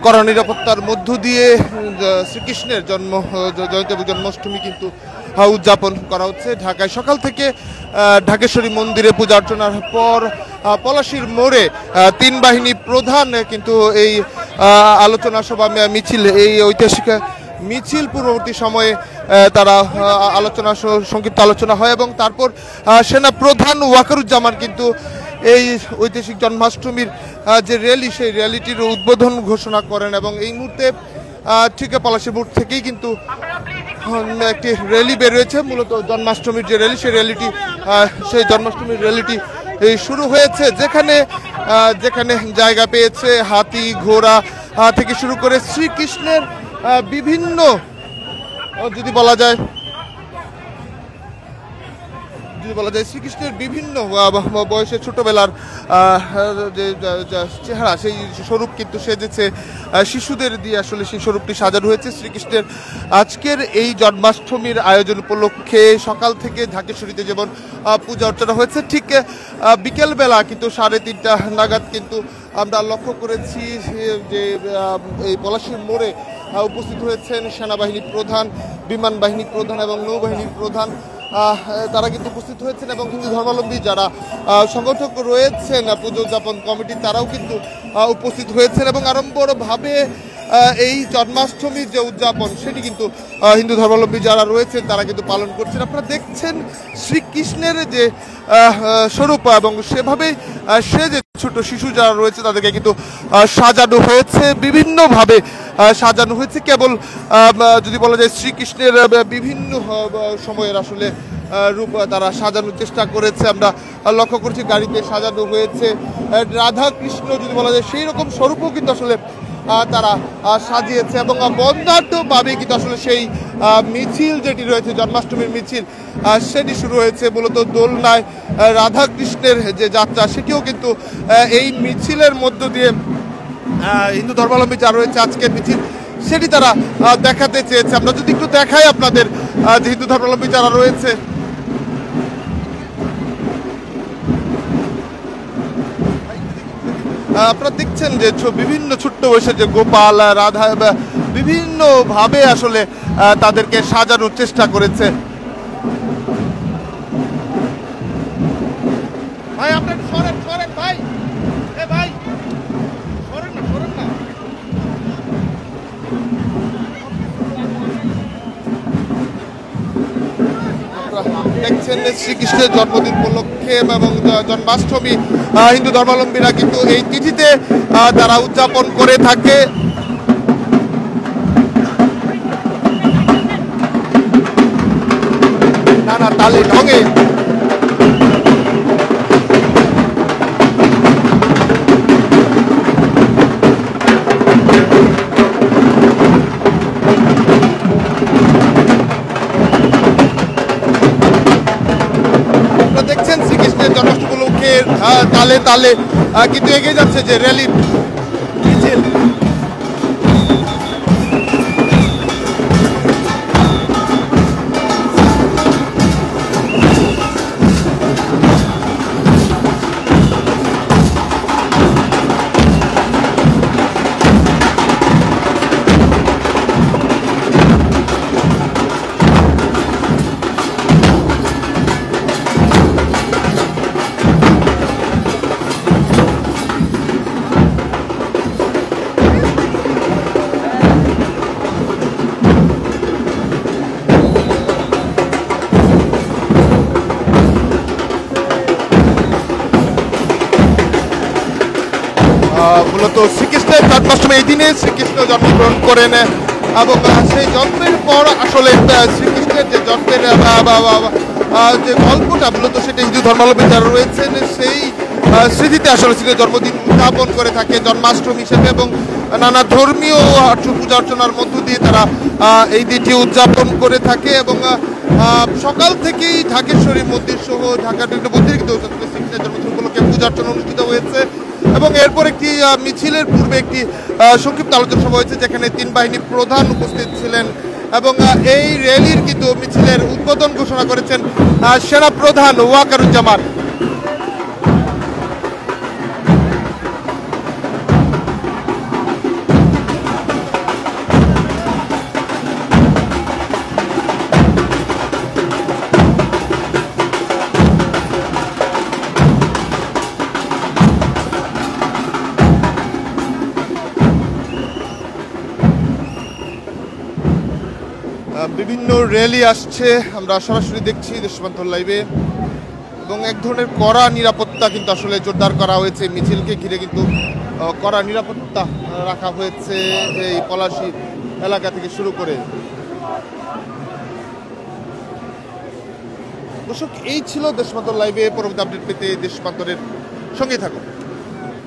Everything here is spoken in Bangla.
কড়া নিরাপত্তার মধ্য দিয়ে শ্রীকৃষ্ণের জয়ন্তী এবং জন্মাষ্টমী কিন্তু উদযাপন করা হচ্ছে। ঢাকায় সকাল থেকে ঢাকেশ্বরী মন্দিরে পূজা অর্চনার পর পলাশীর মোড়ে তিন বাহিনী প্রধান কিন্তু এই আলোচনা সভা মিছিল, এই ঐতিহাসিক মিছিল পূর্ববর্তী সময়ে তারা সংক্ষিপ্ত আলোচনা হয় এবং তারপর সেনা প্রধান ওয়াকারুজ্জামান কিন্তু এই ঐতিহাসিক জন্মাষ্টমীর যে র্যালি, সেই র্যালিটির উদ্বোধন ঘোষণা করেন এবং এই মুহূর্তে ঠিক পলাশী মোড় থেকেই কিন্তু একটি র্যালি বের হয়েছে। মূলত জন্মাষ্টমীর যে র্যালি, সেই জন্মাষ্টমীর র্যালিটি শুরু হয়েছে, যেখানে জায়গা পেয়েছে হাতি, ঘোড়া থেকে শুরু করে শ্রীকৃষ্ণের বিভিন্ন, যদি বলা যায় শ্রীকৃষ্ণের বিভিন্ন বয়সে ছোটবেলার যে চেহারা, সেই স্বরূপ কিন্তু সেজেছে শিশুদের দিয়ে। আসলে সেই স্বরূপটি সাজানো হয়েছে শ্রীকৃষ্ণের আজকের এই জন্মাষ্টমীর আয়োজন উপলক্ষে। সকাল থেকে ঢাকেশ্বরীতে যেমন পূজা অর্চনা হয়েছে, ঠিক বিকেলবেলা কিন্তু 3:30 নাগাদ কিন্তু আমরা লক্ষ্য করেছি যে এই পলাশীর মোড়ে উপস্থিত হয়েছেন সেনাবাহিনী প্রধান, বিমান বাহিনী প্রধান এবং নৌবাহিনীর প্রধান। তারা কিন্তু উপস্থিত হয়েছেন এবং হিন্দু ধর্মাবলম্বী যারা সংগঠক রয়েছেন পুজো উদযাপন কমিটি, তারাও কিন্তু উপস্থিত হয়েছেন এবং আড়ম্বরভাবে এই জন্মাষ্টমীর যে উদযাপন, সেটি কিন্তু হিন্দু ধর্মাবলম্বী যারা রয়েছেন তারা কিন্তু পালন করছেন। আপনারা দেখছেন শ্রীকৃষ্ণের যে স্বরূপ এবং সেভাবেই সে যে ছোট শিশু যারা রয়েছে তাদেরকে কিন্তু সাজানো হয়েছে, বিভিন্নভাবে সাজানো হয়েছে। কেবল যদি বলা যায় শ্রীকৃষ্ণের বিভিন্ন সময়ের আসলে রূপ তারা সাজানোর চেষ্টা করেছে। আমরা লক্ষ্য করছি গাড়িতে সাজানো হয়েছে রাধা কৃষ্ণ, যদি বলা যায় সেই রকম স্বরূপও কিন্তু আসলে তারা সাজিয়েছে এবং বন্ধাঢ্যভাবে কিন্তু আসলে সেই মিছিল যেটি রয়েছে, জন্মাষ্টমীর মিছিল, সেটি শুরু হয়েছে। মূলত দোলনায় রাধা কৃষ্ণের যে যাত্রা, সেটিও কিন্তু এই মিছিলের মধ্য দিয়ে হিন্দু ধর্মাবলম্বী যারা রয়েছে আজকের মিছিল, সেটি তারা দেখাতে চেয়েছে। আমরা যদি একটু দেখাই আপনাদের যে হিন্দু ধর্মাবলম্বী যারা রয়েছে, আপনারা দেখছেন যে বিভিন্ন ছোট্ট বয়সের যে গোপাল, রাধা, বিভিন্ন ভাবে আসলে তাদেরকে সাজানোর চেষ্টা করেছে। ভাই আপনার সরেন ভাই, ভাই সরেন না। দেখছেন শ্রীকৃষ্ণের জন্মদিন উপলক্ষে এবং জন্মাষ্টমী হিন্দু ধর্মাবলম্বীরা কিন্তু এই তিথিতে তারা উদযাপন করে থাকে। নানা তালে ঢঙে তালে তালে কিন্তু এগিয়ে যাচ্ছে যে র্যালি মিছিল। মূলত শ্রীকৃষ্ণের জন্মাষ্টমী, এই দিনে শ্রীকৃষ্ণ জন্মগ্রহণ করেন এবং সেই জন্মের পর আসলে শ্রীকৃষ্ণের যে জন্মের যে গল্পটা, মূলত সেটা হিন্দু ধর্মাবলম্বী যারা রয়েছেন সেই স্মৃতিতে আসলে শ্রীকৃষ্ণের জন্মদিন উদযাপন করে থাকে জন্মাষ্টমী হিসেবে এবং নানা ধর্মীয় পূজা অর্চনার মধ্য দিয়ে তারা এই দিনটি উদযাপন করে থাকে এবং সকাল থেকেই ঢাকেশ্বরী মন্দির সহ ঢাকার বিভিন্ন মন্দিরে কিন্তু শ্রীকৃষ্ণের জন্মদিন উপলক্ষে পূজা অর্চনা অনুষ্ঠিত হয়েছে এবং এরপর একটি মিছিলের পূর্বে একটি সংক্ষিপ্ত আলোচনা সভা হয়েছে, যেখানে তিন বাহিনী প্রধান উপস্থিত ছিলেন এবং এই র্যালির কিন্তু মিছিলের উদ্বোধন ঘোষণা করেছেন সেনা প্রধান ওয়াকারুজ্জামান। বিভিন্ন র্যালি আসছে, আমরা সরাসরি দেখছি দেশপ্রান্তর লাইভে, এবং এক ধরনের কড়া নিরাপত্তা কিন্তু আসলে জোরদার করা হয়েছে। মিছিলকে ঘিরে কিন্তু কড়া নিরাপত্তা রাখা হয়েছে এই পলাশী এলাকা থেকে শুরু করে। দর্শক, এই ছিল দেশপ্রান্তর লাইভে। পরবর্তী আপডেট পেতে দেশপ্রান্তরের সঙ্গেই থাকুন।